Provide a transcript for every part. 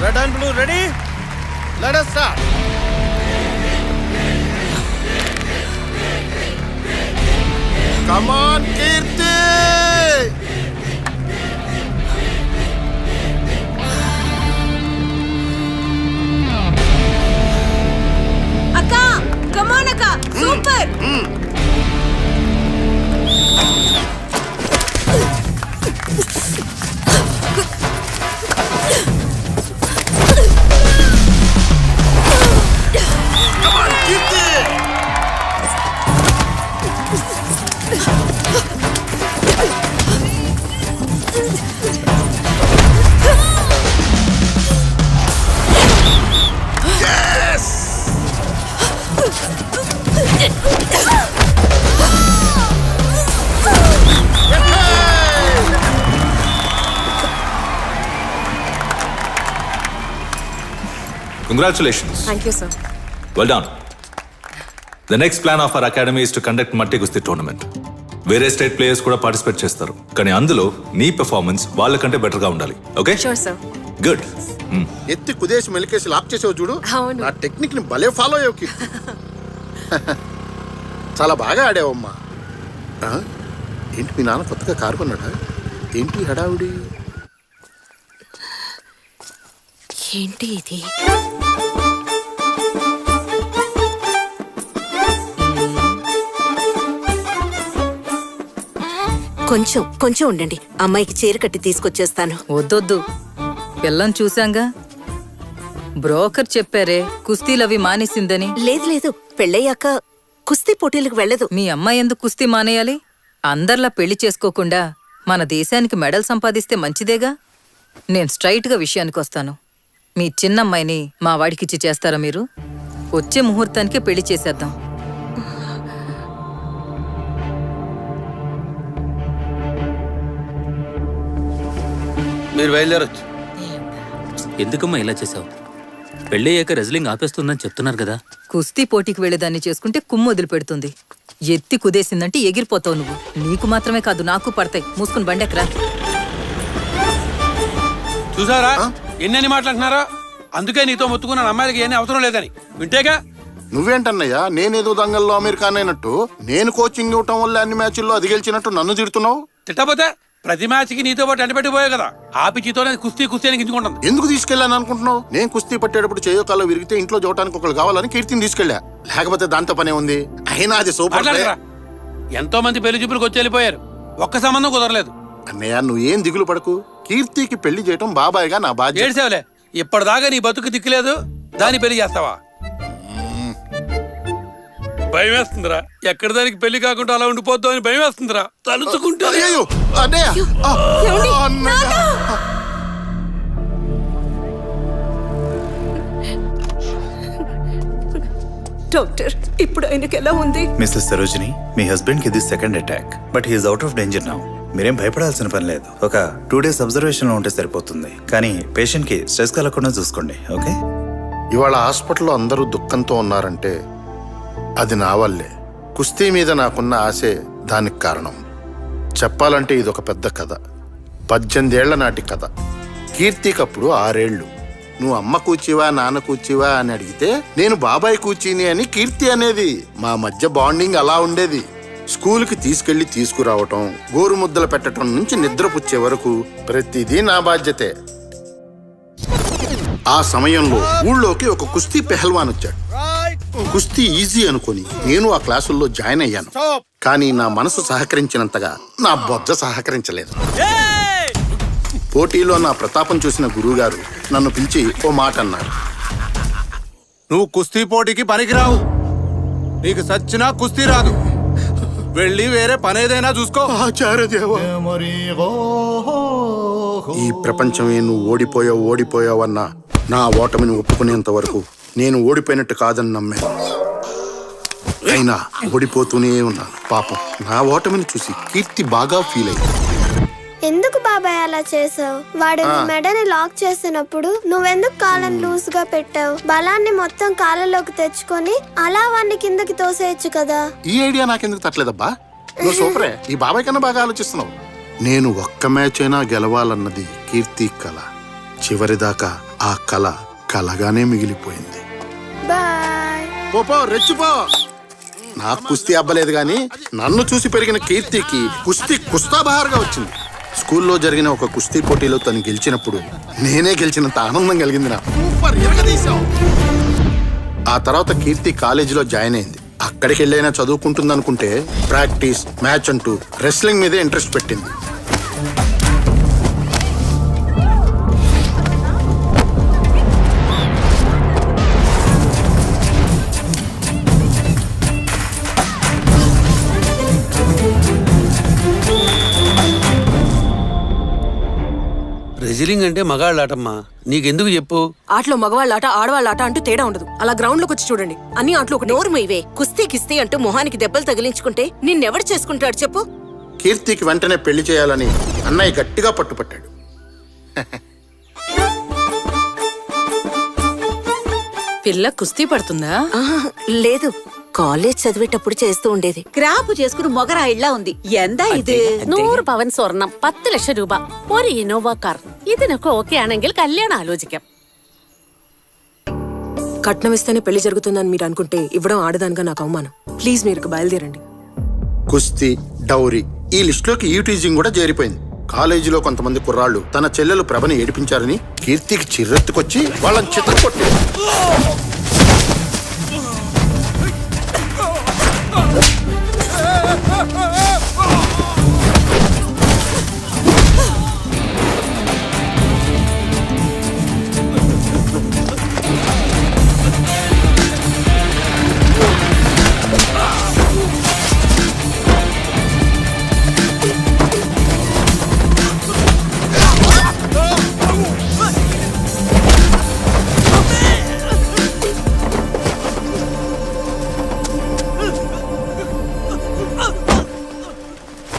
Red and blue ready? Let us start. Come on, Kirti! Akka, come on Akka, super! Come on, Kirti! Congratulations. Thank you, sir. Well done. The next plan of our academy is to conduct Matti Gusti tournament. వేరే state players కూడా participate చేస్తారు, కానీ అందులో నీ performance వాళ్ళకంటే better గా ఉండాలి. Okay? Sure, sir. Good. ఎత్తి కుదేసి మెలికేసి లాక్ చేసావు చూడు. అవును. నా టెక్నిక్ ని భలే ఫాలో అయ్యావు కీర్తి. చాలా బాగా ఆడావమ్మా. ఏంటి మీ నాన్న కొత్తగా కారు కొన్నాడా? ఏంటి హడావుడి? ఏంటి ఇది? కొంచెం ఉండండి, అమ్మాయికి చీర కట్టి తీసుకొచ్చేస్తాను. వద్దొద్దు, పిల్లని చూశాంగా. బ్రోకర్ చెప్పారే కుస్తీలవి మానేసిందని. లేదు, పెళ్ళయ్యాక కుస్తీ పోటీలకు వెళ్ళదు. మీ అమ్మాయి ఎందుకు కుస్తీ మానేయాలి? అందర్లా పెళ్లి చేసుకోకుండా మన దేశానికి మెడల్ సంపాదిస్తే మంచిదేగా. నేను స్ట్రైట్గా విషయానికి వస్తాను. మీ చిన్నమ్మాయిని మా వాడికిచ్చి చేస్తారా మీరు? వచ్చే ముహూర్తానికే పెళ్లి చేసేద్దాం. మీరు బయలుదేరొచ్చు. ఎందుకమ్మా ఇలా చేసావు? పెళ్ళయ్యాక రెజ్లింగ్ ఆపేస్తుందని చెప్తున్నారు కదా. కుస్తీ పోటీకి వెళ్ళేదాన్ని చేసుకుంటే కుమ్ము వదిలిపెడుతుంది. ఎత్తి కుదేసిందంటే ఎగిరిపోతావు నువ్వు. నీకు మాత్రమే కాదు, నాకు పడతాయి. మూసుకుని బండెక్కరా. చూసారా ఎన్నెన్ని మాట్లాడుతున్నారా? అందుకే నీతో మొత్తుకున్న అమ్మాయిలకి ఏమీ అవసరం లేదని వింటేగా. నువ్వేంటన్నయ్యా, నేనేదో దంగల్లో అమెరికాన్ అయినట్టు, నేను కోచింగ్ ఇవ్వటం వల్ల అన్ని మ్యాచ్ల్లో అది గెలిచినట్టు నన్ను తిడుతున్నావు? తిట్టపోతే ప్రతి మ్యాచ్కి నీతో పాటు ఎండబెట్టిపోయావు కదా. ఆపిచితోనే కుస్తీ అని గింజుకుంటుంది. ఎందుకు తీసుకెళ్ళాను అనుకుంటున్నావు? నేను కుస్తీ పట్టేటప్పుడు చేయకాల్లో విరిగితే ఇంట్లో చూడటానికి ఒకళ్ళు కావాలని కీర్తిని తీసుకెళ్ళా. లేకపోతే దాంతో పనే ఉంది. అయినా అది సూపర్. ఎంతో మంది పెళ్లి చూపులకు వచ్చి వెళ్ళిపోయారు, ఒక్క సంబంధం కుదరలేదు. అన్నయ్య నువ్వేం దిగులు పడకు. కీర్తికి పెళ్లి చేయటం బాబాయ్గా నా బాధ్యత. ఏడ్సేవలే, ఇప్పటిదాకా నీ బతుకు దిక్కులేదు, దాన్ని పెళ్లి చేస్తావా? భయం వేస్తుందిరా. ఎక్కడ దానికి పెళ్లి కాకుండా అలా ఉండిపోద్దాం అని భయం వేస్తుందిరా తలుచుకుంటా. డాక్టర్, ఇప్పుడు ఆయనకి ఎలా ఉంది? మిస్సెస్ సరోజిని, మీ హస్బెండ్ కి ఇది second attack, but he is out of danger now. మీరేం భయపడాల్సిన పని లేదు. ఒక 2 days అబ్జర్వేషన్ లో ఉంటే సరిపోతుంది. కానీ పేషెంట్ కి స్ట్రెస్ కలగకుండా చూసుకోండి. ఓకే? ఇవాళ హాస్పిటల్లో అందరూ దుఃఖంతో ఉన్నారంటే అది నా వల్లే. కుస్తీ మీద నాకున్న ఆశే దానికి కారణం. చెప్పాలంటే ఇదొక పెద్ద కథ. 18 ఏళ్ల నాటి కథ. కీర్తికప్పుడు 6 ఏళ్ళు. నువ్వు అమ్మ కూర్చివా నాన్న కూర్చివా అని అడిగితే నేను బాబాయ్ కూర్చిని అని కీర్తి అనేది. మా మధ్య బాండింగ్ అలా ఉండేది. స్కూల్కి తీసుకెళ్లి తీసుకురావటం, గోరు ముద్దలు పెట్టడం నుంచి నిద్రపుచ్చే వరకు ప్రతిదీ నా బాధ్యతే. ఆ సమయంలో ఊళ్ళోకి ఒక కుస్తీ పెహల్వాన్ వచ్చాడు. కుస్తీ ఈజీ అనుకుని నేను ఆ క్లాసుల్లో జాయిన్ అయ్యాను. కానీ నా మనసు సహకరించినంతగా నా బొజ్జ సహకరించలేదు. పోటీలో నా ప్రతాపం చూసిన గురువుగారు నన్ను పిలిచి ఓ మాట అన్నారు. నువ్వు కుస్తీ పోటీకి పనికిరావు. నీకు సచ్చినా కుస్తీ రాదు. వెళ్ళి వేరే పనేదైనా చూసుకో. ఈ ప్రపంచమే నువ్వు ఓడిపోయావన్నా నా ఓటమిని ఒప్పుకునేంత వరకు నేను ఓడిపోయినట్టు కాదని నమ్మాను. అయినా ఓడిపోతూనే ఉన్నాను. పాపం నా ఓటమిని చూసి కీర్తి బాగా ఫీల్ అయ్యింది. ఎందుకు బాబాయ్ అలా చేసావు? వాడు మెడని లాక్ చేసినప్పుడు నువ్వెందుకు కాళ్ళని లూజ్ గా పెట్టావు? బలాన్ని మొత్తం కాళ్ళలోకి తెచ్చుకొని అలా వాడిని కిందకి తోసేయచ్చు కదా. ఈ ఐడియా నాకెందుకు తట్టలేదబ్బా? నువ్వు సూపరే. ఈ బాబాయ్ కన్నా బాగా ఆలోచిస్తున్నావు. నేను ఒక్క మ్యాచ్ అయినా గెలవాలన్నది కీర్తి కళ. చివరిదాకా ఆ కల కలగానే మిగిలిపోయింది. బాయ్. పో రెచ్చిపో. నాకు కుస్తీ అబ్బలేదు గాని నన్ను చూసి పెరిగిన కీర్తికి కుస్తీ కుస్తాబహార్గా వచ్చింది. స్కూల్లో జరిగిన ఒక కుస్తీ పోటీలో తను గెలిచినప్పుడు నేనే గెలిచినంత ఆనందం కలిగింది నాకు. సూపర్, ఎరగదీశావు. ఆ తర్వాత కీర్తి కాలేజీలో జాయిన్ అయింది. అక్కడికి వెళ్ళైనా చదువుకుంటుందనుకుంటే ప్రాక్టీస్, మ్యాచ్ అంటూ రెస్లింగ్ మీదే ఇంట్రెస్ట్ పెట్టింది. రెజిలింగ్ అంటే మగాళ్ళ ఆటమ్మా, నీకెందుకు చెప్పు? ఆటలో మగవాళ్ళ ఆట ఆడవాళ్ళ ఆట అంటూ తేడా ఉండదు. అలా గ్రౌండ్ లోకి వచ్చి చూడండి, అన్ని ఆటలు ఒకటి. నోరు మీవే. కుస్తీ కిస్తీ అంటూ మొహానికి దెబ్బలు తగిలించుకుంటే నిన్నెవడు చేసుకుంటాడు చెప్పు? కీర్తికి వెంటనే పెళ్లి చేయాలని అన్నయ్య గట్టిగా పట్టుపట్టాడు. పిల్ల కుస్తీ పడుతుందా? ఆహా, లేదు, కాలేజ్ చదివేటప్పుడు చేస్తూ ఉండేది. ക്രാപ്പ് చేసుకుని మొగరాయిళ్ళ ఉంది. എന്താ ഇത്? 100 പവൻ സ്വർണം, 10 ലക്ഷം രൂപ, ഒരു ഇന്നോവ കാർ. ഇതിനൊക്കെ ഓക്കെ ആണെങ്കിൽ కళ్యాణం ఆలోచిക്കാം. కట్నం ఇస్తేనే పెళ్లి జరుగుతుందని మీరు అనుకుంటే ఇవ్వడం ఆడదానిగా నాకు అవమానం. ప్లీజ్ మీరు బయలుదేరండి. కుస్తీ, డౌరీ ఈ లిస్టులోకి ఈటీజింగ్ కూడా చేరిపోయింది. కాలేజీలో కొంతమంది కుర్రాళ్ళు తన చెల్లెలు ప్రభని ఏడిపించారని కీర్తికి చిర్రెత్తుకొచ్చి వాళ్ళని చితక్కొట్టాడు.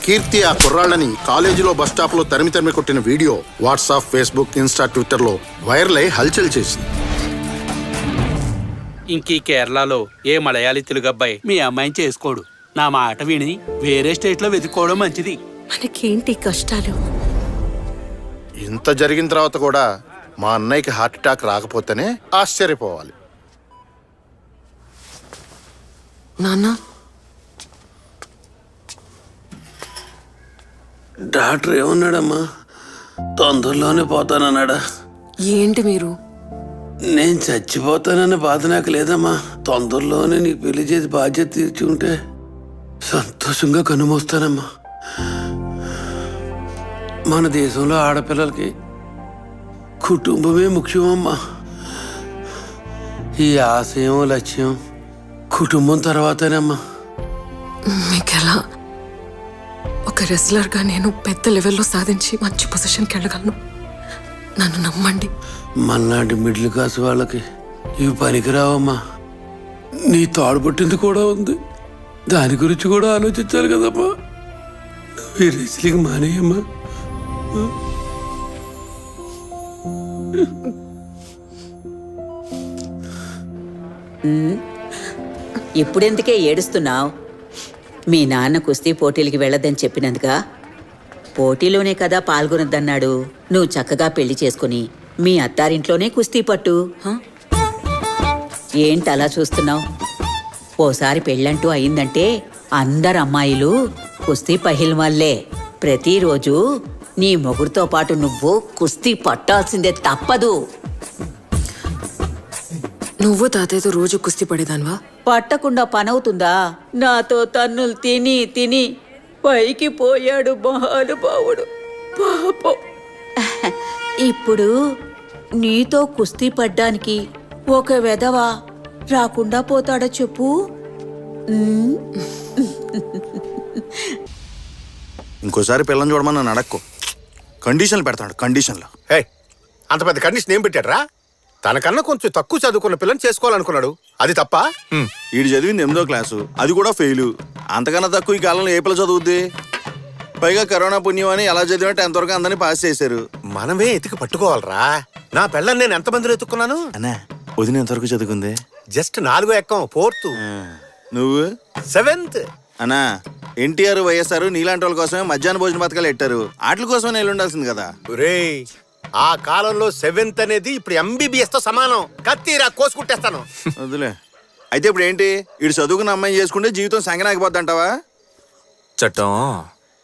కీర్తి ఆ కుర్రాళ్ళని కాలేజీలో బస్ స్టాప్ లో తరిమి కొట్టిన video WhatsApp, Facebook, Insta, Twitter లో వైరల్ అయి హల్చల్ చేసింది. ఇంకీ కేరళలో ఏ మలయాళీ తెలుగు అబ్బాయి మీ అమ్మాయిని చేసుకోడు. నా మాట విని వేరే స్టేట్ లో వెతుక్కోవడం మంచిది. మనకేంటి కష్టాలు? ఇంత జరిగిన తర్వాత కూడా మా అన్నయ్యకి హార్ట్ అటాక్ రాకపోతేనే ఆశ్చర్యపోవాలి. నాన్న, డాక్టర్ ఏమన్నాడమ్మా? తొందరలోనే పోతానన్నాడా? ఏంటి మీరు? నేను చచ్చిపోతానన్న బాధ నాకు లేదమ్మా. తొందరలోనే నీ పెళ్లి చేసి బాధ్యత తీర్చుంటే సంతోషంగా కనుమోస్తానమ్మా. మన దేశంలో ఆడపిల్లలకి కుటుంబమే ముఖ్యమమ్మా. ఈ ఆశయం, లక్ష్యం కుటుంబం తర్వాతేనమ్మా. మీకెలా? ఒక రెస్లర్గా నేను పెద్ద లెవెల్లో సాధించి మంచి పొజిషన్కి వెళ్ళగలను. నన్ను నమ్మండి. మనలాంటి మిడిల్ క్లాస్ వాళ్ళకి ఇవి పనికిరావమ్మా. నీ తాడుపట్టింది కూడా ఉంది, దాని గురించి కూడా ఆలోచించాలి కదమ్మా. ఈ రెస్లింగ్ మానేయమ్మా. ఇప్పుడెందుకే ఏడుస్తున్నావు? మీ నాన్న కుస్తీ పోటీలకి వెళ్ళొద్దని చెప్పినందుగా? పోటీలోనే కదా పాల్గొనొద్దన్నాడు. నువ్వు చక్కగా పెళ్లి చేసుకుని మీ అత్తారింట్లోనే కుస్తీ పట్టు. ఏంటి అలా చూస్తున్నావు? ఓసారి పెళ్ళంటూ అయిందంటే అందరు అమ్మాయిలు కుస్తీ పహిల్వాళ్లే. ప్రతిరోజు నీ మొగుడుతో పాటు నువ్వు కుస్తీ పట్టాల్సిందే, తప్పదు. నువ్వు తాతయ్యతో రోజు కుస్తీ పడేదాన్వా? పట్టకుండా పనవుతుందా? నాతో తన్నులు తిని తిని పైకి పోయాడు మహానుభావుడు పాపం. ఇప్పుడు నీతో కుస్తీ పడ్డానికి ఒక వెధవ రాకుండా పోతాడా చెప్పు? ఇంకోసారి పిల్లని చూడమని నన్ను అడక్కు. కండిషన్లు పెడతాడు. కండిషన్లు. హే, అంత పెద్ద కండిషన్ ఏం పెట్టాడ్రా? తనకన్నా కొంచెం తక్కువ చదువుకున్న పిల్లని చేసుకోవాలనుకున్నాడు, అది తప్ప? వీడు చదివింది 8వ క్లాసు, అది కూడా ఫెయిల్. అంతకన్నా తక్కువ ఈ కాలంలో ఏ పిల్ల చదువుద్ది? పైగా కరోనా పుణ్యం అని ఎలా చదివినా 10th వరకు అందరినీ పాస్ చేశారు. మనమే ఎతికి పట్టుకోవాలరా. నా పిల్లని నేను ఎంతమందిలో ఎత్తుకున్నాను? అన్నా, వదిన ఎంతవరకు చదువుకుంది? జస్ట్ 4వ ఎక్కం, 4th. నువ్వు 7th. అన్నా, ఎన్టీఆర్, వైఎస్ఆర్ నీలాంటి వాళ్ళ కోసమే మధ్యాహ్న భోజన పథకాలు పెట్టారు. ఆటల కోసమే నేను ఉండాల్సింది కదా. ఒరేయ్, ఆ కాలంలో 7th అనేది ఇప్పుడు MBBS తో సమానం. కత్తిరా కోసుకుంటేస్తాను. వదిలే. అయితే ఇప్పుడు ఏంటి? ఇటు చదువుకున్న అమ్మాయి చేసుకుంటే జీవితం సంగనాగిపోద్ది అంటావా? చట్టం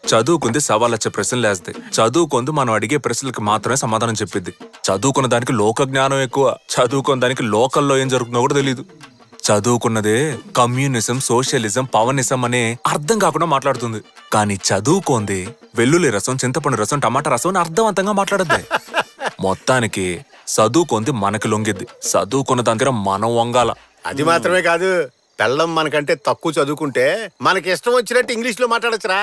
చదువుకుంది సవాళ్ళచ్చే ప్రశ్నలు వేస్తాయి. చదువుకుంది మనం అడిగే ప్రశ్నలకు మాత్రమే సమాధానం చెప్పిద్ది. చదువుకున్న దానికి లోక జ్ఞానం ఎక్కువ. చదువుకున్న దానికి లోకల్లో ఏం జరుగుతుందో కూడా తెలియదు. చదువుకున్నదే కమ్యూనిజం, సోషలిజం, పవనిజం అనే అర్థం కాకుండా మాట్లాడుతుంది. కానీ చదువుకోంది వెల్లుల్లి రసం, చింతపండు రసం, టమాటా రసం అని అర్థవంతంగా మాట్లాడద్ది. మొత్తానికి చదువుకుంది మనకి లొంగిద్ది. చదువుకున్న దాని దగ్గర మనం వంగాల. అది మాత్రమే కాదు, పెళ్ళం మనకంటే తక్కువ చదువుకుంటే మనకి ఇష్టం వచ్చినట్టు ఇంగ్లీష్ లో మాట్లాడచ్చురా.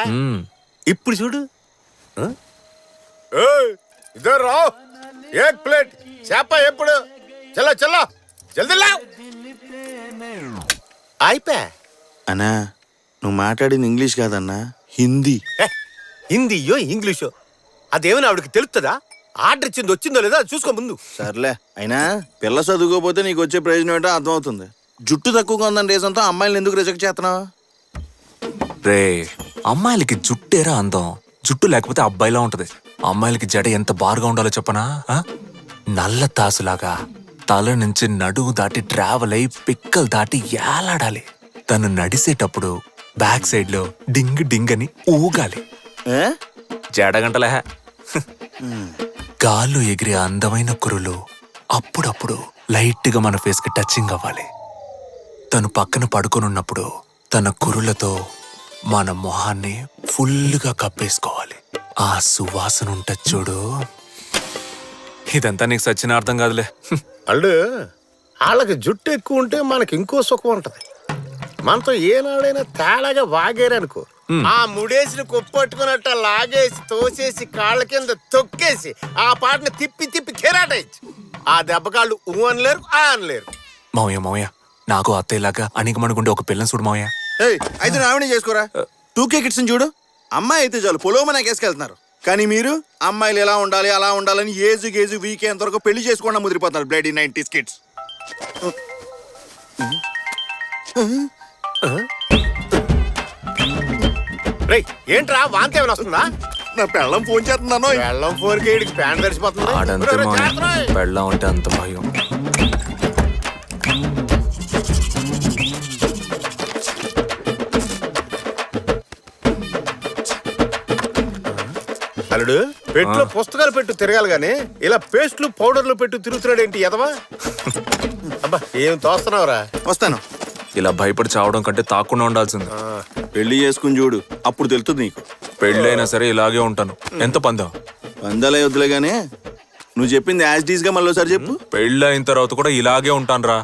ఇప్పుడు చూడు. ఇద్దరు రావు, ఏక్ ప్లేట్ చేప ఎప్పుడు చల్ల చల్ల జల్దీ లావ్. అయిపోయా. అన్నా నువ్వు మాట్లాడింది ఇంగ్లీష్ కాదన్నా, హిందీ. హిందీయో ఇంగ్లీషో అదేమైనా ఆవిడకి తెలుస్తుందా? ఆర్డర్ ఇచ్చింది వచ్చిందో లేదో అది చూసుకో ముందు. సర్లే, అయినా పిల్ల చదువుకోపోతే నీకు వచ్చే ప్రయోజనం ఏంటో అర్థమవుతుంది. జుట్టు తక్కువగా ఉందని రీజన్తో అమ్మాయిలు ఎందుకు రిజెక్ట్ చేస్తున్నావు? రే, అమ్మాయిలకి జుట్టేరా అందం. జుట్టు లేకపోతే అబ్బాయిలా ఉంటది. అమ్మాయిలకి జడ ఎంత బారుగా ఉండాలో చెప్పనా? నల్ల తాసులాగా తల నుంచి నడుము దాటి ట్రావెల్ అయి పిక్కలు దాటి ఏలాడాలి. తను నడిసేటప్పుడు బ్యాక్ సైడ్ లో డింగ్ డింగ్ అని ఊగాలి. జడగంటలే. గాల్లో ఎగిరే అందమైన కురులు అప్పుడప్పుడు లైట్ గా మన ఫేస్ కి టచింగ్ అవ్వాలి. తను పక్కన పడుకొనున్నప్పుడు తన కురులతో మన మొహాన్ని ఫుల్గా కప్పేసుకోవాలి. ఆ సువాసన ఉంటది చూడు. ఇదంతా నీకు సచ్చిన అర్థం కాదులే. అల్లు వాళ్ళకి జుట్టు ఎక్కువ ఉంటే మనకి ఇంకో సుఖం ఉంటది. మనతో ఏనాడైనా తేడాగా వాగేరనుకో, ఆ ముడేసిన కుప్పట్టుకున్నట్టు లాగేసి తోసేసి కాళ్ళ కింద తొక్కేసి ఆ పాటని తిప్పి తిప్పి కెరాటేయచ్చు. ఆ దెబ్బకాళ్ళు ఊ అనలేరు, ఆ అనలేరు. మావయ్య నాకు అత్తయ్యలాగా అణిగమనుకుంటే ఒక పిల్లని చూడు మావయ్య. అయితే రావణి చేసుకోరా. 2K కిడ్స్ చూడు, అమ్మాయి అయితే చాలు పొలోమన కేసుకెళ్తున్నారు. కానీ మీరు అమ్మాయిలు ఎలా ఉండాలి అలా ఉండాలని ఏజు గేజు వీకెండ్ వరకు పెళ్లి చేసుకోకుండా ముదిరిపోతున్నారు. Bloody 90s kids. రేయ్, ఏంట్రా వాంతి ఏమైనా వస్తుందా? నా పెళ్ళం ఫోన్ చేస్తున్నాను. వెళ్ళం ఫోన్ కి ఈడికి ప్యాంట్ తడిసిపోతుంది. ఆడంతే మావయ్య, పెళ్ళం అంటే అంత భయం. అల్లుడు, పెట్టులో పుస్తకాలు పెట్టు తిరగాలి గానీ ఇలా పేస్ట్లు పౌడర్లు పెట్టు తిరుగుతున్నాడు ఏంటి ఎదవా? అబ్బా ఏం తోస్తున్నావురా? వస్తాను. ఇలా భయపడి చావడం కంటే తాకుండా ఉండాల్సింది. పెళ్లి చేసుకుని చూడు, అప్పుడు తెలుస్తుంది నీకు. పెళ్ళైనా సరే ఇలాగే ఉంటాను. ఎంత పందాం? వందలే వద్దులే గానీ నువ్వు చెప్పింది యాజ్ డీస్ గా మళ్ళీ ఒకసారి చెప్పు. పెళ్ళి అయిన తర్వాత కూడా ఇలాగే ఉంటాను రా.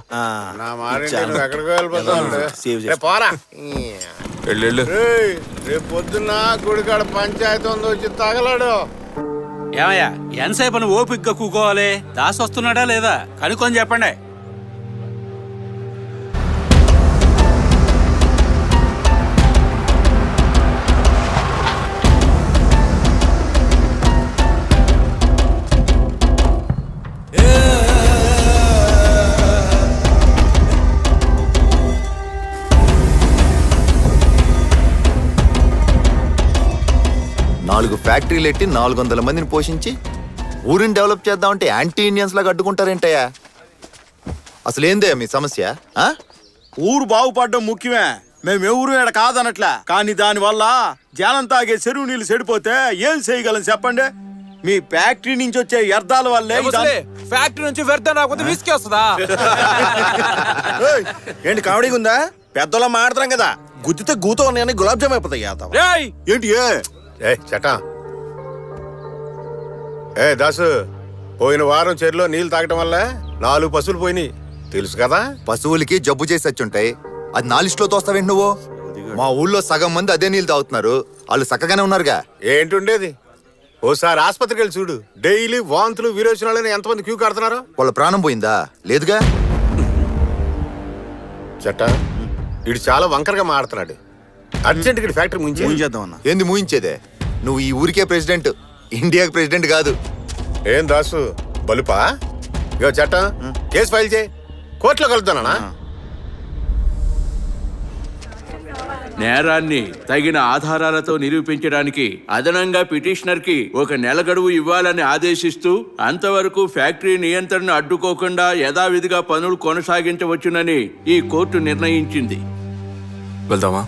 నా మాట నువ్వు ఎక్కడికి వెళ్ళిపోతావు? రేపు పోరా. వెళ్ళు. రేపు పొద్దున్న గుడికాడ పంచాయతీ ఉంది, వచ్చి తగలాడు. ఏమయ్యా ఎంతసేపు అని ఓపిగ్గా కూకోవాలి? దాసి వస్తున్నాడా లేదా కనుక్కొని చెప్పండి. నాలుగు ఫ్యాక్టరీలు ఎట్టి 400 మందిని పోషించి ఊరిని డెవలప్ చేద్దామంటే యాంటీ ఇండియన్స్ లాగా అడ్డుకుంటారేంటయ్యా? అసలు ఏందయ్యా మీ సమస్య? ఊరు బాగుపడడం ముఖ్యమే. మేము ఎవరు ఏడ కాదనట్లా, కానీ దానివల్ల జనం తాగే చెరువు నీళ్ళు చెడిపోతే ఏం చేయగలం చెప్పండి? మీ ఫ్యాక్టరీ నుంచి వచ్చే వ్యర్థాల వల్లే. ఫ్యాక్టరీ నుంచి వ్యర్థం రాకపోతే విసికేస్తుందా? ఏంటి కామెడీగా ఉందా? పెద్దలో మాడతాం కదా, గుద్దితే గూతో ఉన్నాయని గులాబ్ జామ్ అయిపోతాయి. ఏంటి చటా దాసు, పోయిన వారం చెరులో నీళ్లు తాగటం వల్ల 4 పశువులు పోయినాయి తెలుసు కదా? పశువులకి జబ్బు చేసి వచ్చుంటాయి, అది నా లిస్టులో తోస్తావేంటి నువ్వు? మా ఊళ్ళో సగం మంది అదే నీళ్ళు తాగుతున్నారు, వాళ్ళు చక్కగానే ఉన్నారుగా. ఏంటుండేది? ఓసారి ఆసుపత్రికి వెళ్ళి చూడు. డైలీ వాంతులు విరోచనాలని ఎంతమంది క్యూ కడుతున్నారు? వాళ్ళ ప్రాణం పోయిందా? లేదుగా. చట్ట ఇడు చాలా వంకరగా మాడుతున్నాడు. అర్జెంట్ గా ఫ్యాక్టరీ ముంచేద్దామన్నా. ఏంది మూయించేదే? నువ్వు ఈ ఊరికే ప్రెసిడెంట్, ఇండియాకి ప్రెసిడెంట్ కాదు. ఏం దాసు బలుపా? ఇగో చట్ట కేసు ఫైల్ చేయి, కోర్టులో కలుద్దానా? నేరాన్ని తగిన ఆధారాలతో నిరూపించడానికి అదనంగా పిటిషనర్ కి 1 నెల గడువు ఇవ్వాలని ఆదేశిస్తూ అంతవరకు ఫ్యాక్టరీ నియంత్రణను అడ్డుకోకుండా యథావిధిగా పనులు కొనసాగించవచ్చునని ఈ కోర్టు నిర్ణయించింది. వెళ్దామా?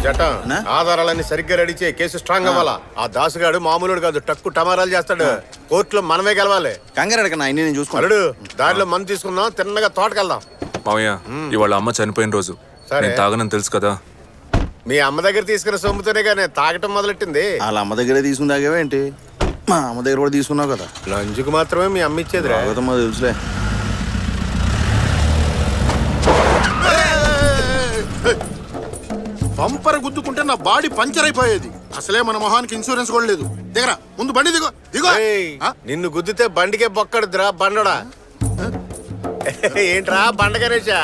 చట్టం ఆధారాలన్నీ సరిగ్గా రెడీ చేయి. కేసు స్ట్రాంగ్ అవ్వాలా. ఆ దాసుగాడు మామూలుడు కాదు, టక్కు టమారాలు చేస్తాడు. కోర్టులో మనమే గెలవాలి. కంగారడకన్నా నేను చూసుకో. అల్లుడు దారిలో మందు తీసుకుందాం, తిన్నగా తోటకెళ్దాం. మావయ్య, ఇవాళ అమ్మ చనిపోయిన రోజు. సరే. నేను తాగనని తెలుసు కదా. మీ అమ్మ దగ్గర తీసుకున్న సొమ్ముతోనే కానీ తాగటం మొదలెట్టింది. వాళ్ళ అమ్మ దగ్గరే తీసుకుందాగేవేంటి? మా అమ్మ దగ్గర కూడా తీసుకున్నావు కదా. లంచ్కి మాత్రమే మీ అమ్మ ఇచ్చేది రా. తెలుసులే. పంపర గుద్దుకుంటే నా బాడీ పంచర్ అయిపోయేది. అసలే మన మొహానికి ఇన్సూరెన్స్ కూడా లేదు. దిగరా, ముందు బండి దిగో దిగో. ఏయ్, నిన్ను గుద్దితే బండికే బొక్కడుద్రా బండోడా. ఏంట్రా బండ గణేశా?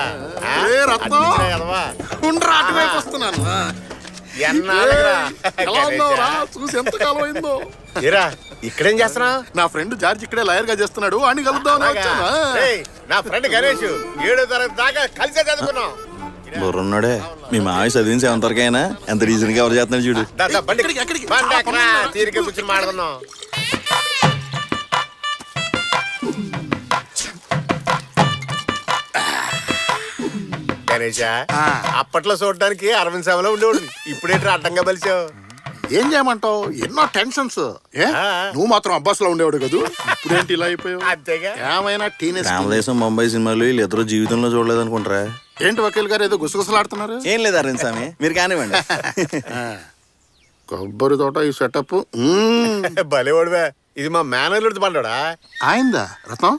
ఏ రత్నం? ఉండ్రా, అటువైపు వస్తున్నాను. ఎలా ఉన్నావురా? చూసి ఎంత కాలం అయిందో. ఏరా ఇక్కడేం చేస్తున్నా? నా ఫ్రెండ్ జార్జ్ ఇక్కడే లాయర్ గా చేస్తున్నాడు, అని కలుద్దామని వచ్చాను. నా ఫ్రెండ్ గణేష్ 7వ తరగతి దాకా కలిసే చదువుకున్నాం. బుర్రున్నాడే మీ మావి చదివించి ఎంతవరకైనా ఎంత రీజన్ గా ఎవరు చేస్తున్నాడు చూడు. బండి ఎక్కరా? తీరిక కూర్చొని మాట్లాడుకుందాం. గణేష, అప్పట్లో చూడడానికి అరవింద్ సేవలో ఉండేవాడు. ఇప్పుడేంట్రా అడ్డంగా బలిచావు? ఏం చేయమంటావు, ఎన్నో టెన్షన్స్. నువ్వు మాత్రం అబ్బాస్ లో ఉండేవాడు కదా, ఇప్పుడేంటి ఇలా అయిపోయావు? అంతేగా. ఏమైనా టీనేజ్. రామదేశం ముంబై సినిమాలు వీళ్ళు ఇద్దరు జీవితంలో చూడలేదు అనుకుంటారా? ఏంటి వకీల్ గారు ఏదో గుసగుసలాడుతున్నారు? ఏం లేదు అరవింద్ స్వామి, మీరు కానివ్వండి. కొబ్బరి తోట ఈ సెటప్ భలేవాడువే. ఇది మా మేనల్లుడి బండోడా? ఆయిందా రత్నం?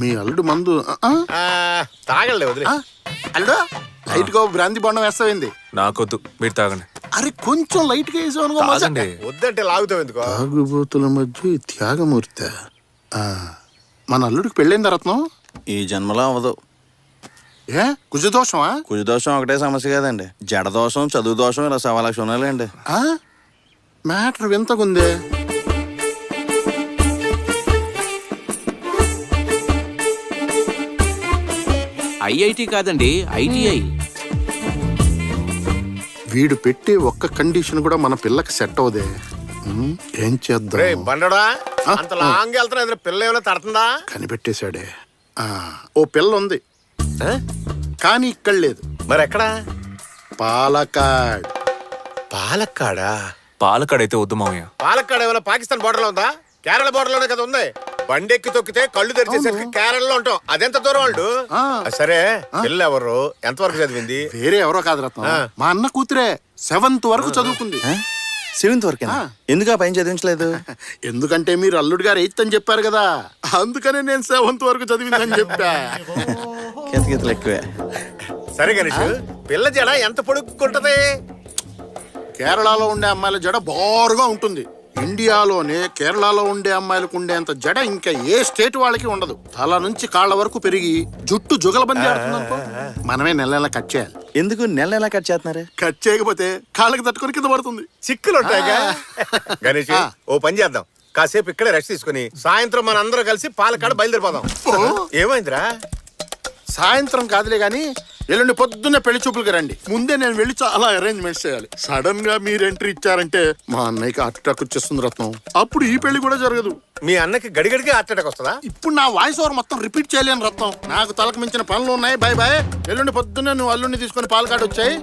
మీ అల్లుడు మందు తాగలే వదిలే. అల్లుడు లైట్ గా బ్రాంతి బండం వేస్తావింది. నాకొద్దు, మీరు తాగండి. అరే కొంచెం లైట్ గా వేసావు. తాగండి. వద్దంటే లాగుతావు ఎందుకో? తాగుబోతుల మధ్య ఈ త్యాగమూర్తి. మన అల్లుడికి పెళ్ళైందా రత్నం? ఈ జన్మలో అవ్వదు. ఏ కుజదోషమా? కుజదోషం ఒకటే సమస్య కదండి, జడదోషం, చదువు దోషం, ఇలా 1,00,000 ఉన్నాయండి. మ్యాటర్ వింతకుందే. ఐఐటి కాదండి, ఐటీఐ. వీడు పెట్టే ఒక్క కండిషన్ కూడా మన పిల్లకి సెట్ అవదే. ఏం చేద్దాం? బండోడా అంత లాంగ్ వెళ్తున్నా, ఎదురు పిల్ల ఏమైనా తడుతుందా? కనిపెట్టేశాడే. ఓ పిల్ల ఉంది కానీ ఇక్కడ లేదు. మరి ఎక్కడా? పాలకాడ్. పాలక్కాడా? పాలకాడైతే వద్దు మావయ్య. పాలక్కాడ ఏమైనా పాకిస్తాన్ బోర్డర్ లో ఉందా? కేరళ బోర్డర్ లోనే కదా ఉంది. బండెక్కి తొక్కితే కళ్ళు తెరిచేసరికి కేరళలో ఉంటాం. అదెంత దూరం వాళ్ళు? సరే పిల్ల ఎవరు, ఎంతవరకు చదివింది? వేరే ఎవరో కాదు రత్నం, మా అన్న కూతురే. 7th వరకు చదువుకుంది. 7th వరకు? ఎందుకు ఆ పైన చదివించలేదు? ఎందుకంటే మీరు అల్లుడు గారు 8th అని చెప్పారు కదా, అందుకనే నేను 7th వరకు చదివిందని చెప్పా. కితకితలు ఎక్కువే. సరే గణేష్, పిల్ల జడ ఎంత పొడుక్కుంటది? కేరళలో ఉండే అమ్మాయిల జడ బారుగా ఉంటుంది. ఇండియాలోనే కేరళలో ఉండే అమ్మాయిలకు ఉండేంత జడ ఇంకా ఏ స్టేట్ వాళ్ళకి ఉండదు. తల నుంచి కాళ్ళ వరకు పెరిగి జుట్టు జుగలబంది ఆడుతుందనుకో, మనమే నెల నెల కట్ చేయాలి. ఎందుకు నెల నెల కట్ చేస్తున్నారు? కట్ చేయకపోతే కాళ్ళకి తట్టుకొని కింద పడుతుంది. చిక్కులు ఉంటాయిగా. గణేష్ ఓ పని చేద్దాం, కాసేపు ఇక్కడే రెస్ట్ తీసుకుని సాయంత్రం మన అందరం కలిసి పాలకాడ బయలుదేరిపోదాం. ఏమైందిరా? సాయంత్రం కాదులే గాని ఎల్లుండి పొద్దున్నే పెళ్లి చూపులకి రండి. ముందే నేను వెళ్ళి చాలా అరేంజ్మెంట్స్ చేయాలి. సడన్ గా మీరు ఎంట్రీ ఇచ్చారంటే మా అన్నయ్యకి హార్ట్ అటాక్ వచ్చేస్తుంది రత్నం. అప్పుడు ఈ పెళ్లి కూడా జరగదు. మీ అన్నకి గడిగడికి హార్ట్ అటాక్ వస్తుందా? ఇప్పుడు నా వాయిస్ ఓవర్ మొత్తం రిపీట్ చేయలేను రత్నం, నాకు తలకు మించిన పనులు ఉన్నాయి. Bye bye. ఎల్లుండి పొద్దున్నే నువ్వు అల్లుండి తీసుకొని పాలకాడు వచ్చాయి.